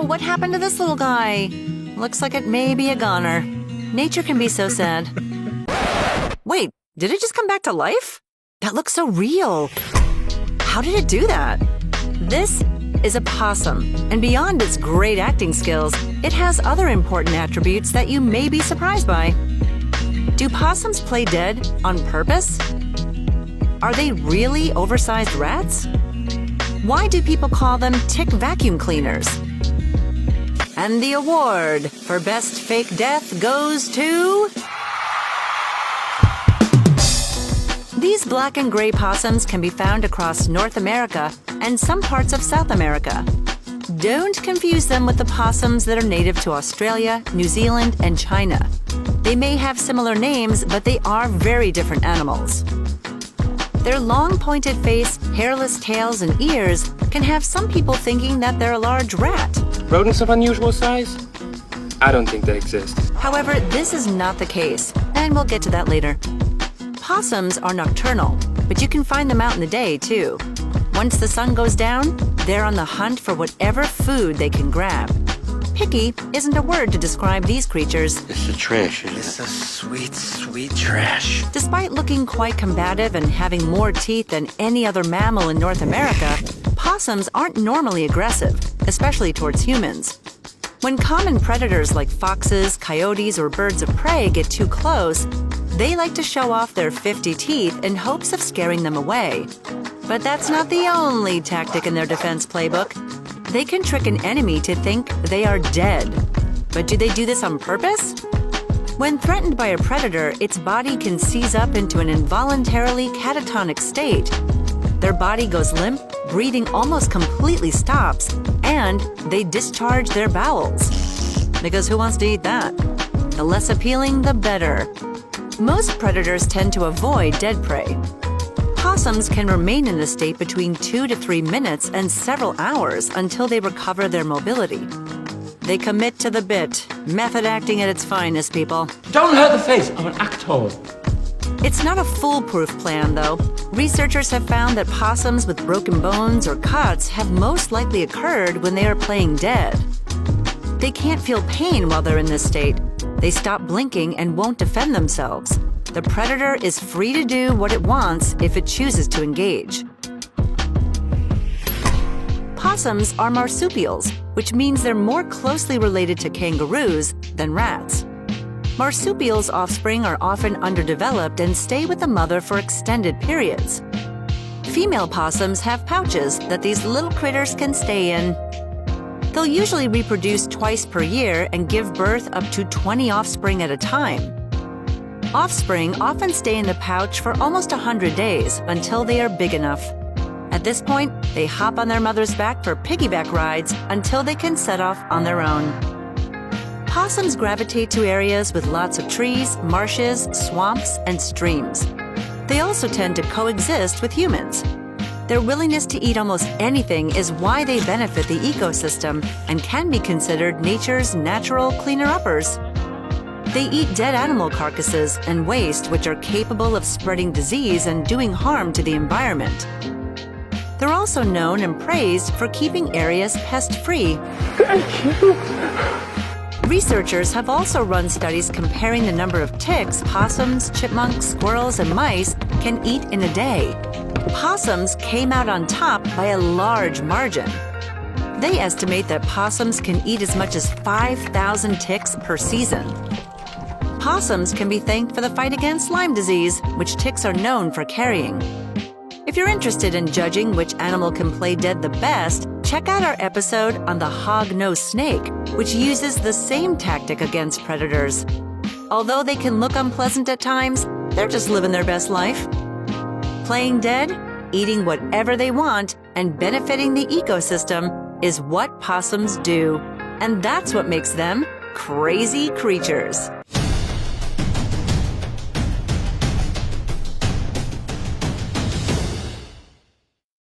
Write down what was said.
what happened to this little guy? Looks like it may be a goner. Nature can be so sad. Wait, did it just come back to life? That looks so real. How did it do that? This is a possum, and beyond its great acting skills, it has other important attributes that you may be surprised by. Do possums play dead on purpose? Are they really oversized rats? Why do people call them tick vacuum cleaners? And the award for Best Fake Death goes to... These black and gray possums can be found across North America and some parts of South America. Don't confuse them with the possums that are native to Australia, New Zealand, and China. They may have similar names, but they are very different animals. Their long pointed face, hairless tails, and ears can have some people thinking that they're a large rat. Rodents of unusual size? I don't think they exist. However, this is not the case, and we'll get to that later. Possums are nocturnal, but you can find them out in the day, too. Once the sun goes down, they're on the hunt for whatever food they can grab. Picky isn't a word to describe these creatures. It's the trash. It's a sweet, sweet trash. Despite looking quite combative and having more teeth than any other mammal in North America, possums aren't normally aggressive, especially towards humans. When common predators like foxes, coyotes, or birds of prey get too close, they like to show off their 50 teeth in hopes of scaring them away. But that's not the only tactic in their defense playbook. They can trick an enemy to think they are dead. But do they do this on purpose? When threatened by a predator, its body can seize up into an involuntarily catatonic state. Their body goes limp, breathing almost completely stops, and they discharge their bowels. Because who wants to eat that? The less appealing, the better. Most predators tend to avoid dead prey. Possums can remain in this state between 2 to 3 minutes and several hours until they recover their mobility. They commit to the bit, method acting at its finest, people. Don't hurt the face of an actor. It's not a foolproof plan, though. Researchers have found that possums with broken bones or cuts have most likely occurred when they are playing dead. They can't feel pain while they're in this state. They stop blinking and won't defend themselves. The predator is free to do what it wants if it chooses to engage. Possums are marsupials, which means they're more closely related to kangaroos than rats. Marsupials' offspring are often underdeveloped and stay with the mother for extended periods. Female possums have pouches that these little critters can stay in. They'll usually reproduce twice per year and give birth up to 20 offspring at a time. Offspring often stay in the pouch for almost 100 days until they are big enough. At this point, they hop on their mother's back for piggyback rides until they can set off on their own. Possums gravitate to areas with lots of trees, marshes, swamps, and streams. They also tend to coexist with humans. Their willingness to eat almost anything is why they benefit the ecosystem and can be considered nature's natural cleaner-uppers. They eat dead animal carcasses and waste which are capable of spreading disease and doing harm to the environment. They're also known and praised for keeping areas pest-free. Thank you. Researchers have also run studies comparing the number of ticks possums, chipmunks, squirrels, and mice can eat in a day. Possums came out on top by a large margin. They estimate that possums can eat as much as 5,000 ticks per season. Possums can be thanked for the fight against Lyme disease, which ticks are known for carrying. If you're interested in judging which animal can play dead the best, check out our episode on the hog-nosed snake, which uses the same tactic against predators. Although they can look unpleasant at times, they're just living their best life. Playing dead, eating whatever they want, and benefiting the ecosystem is what possums do. And that's what makes them crazy creatures.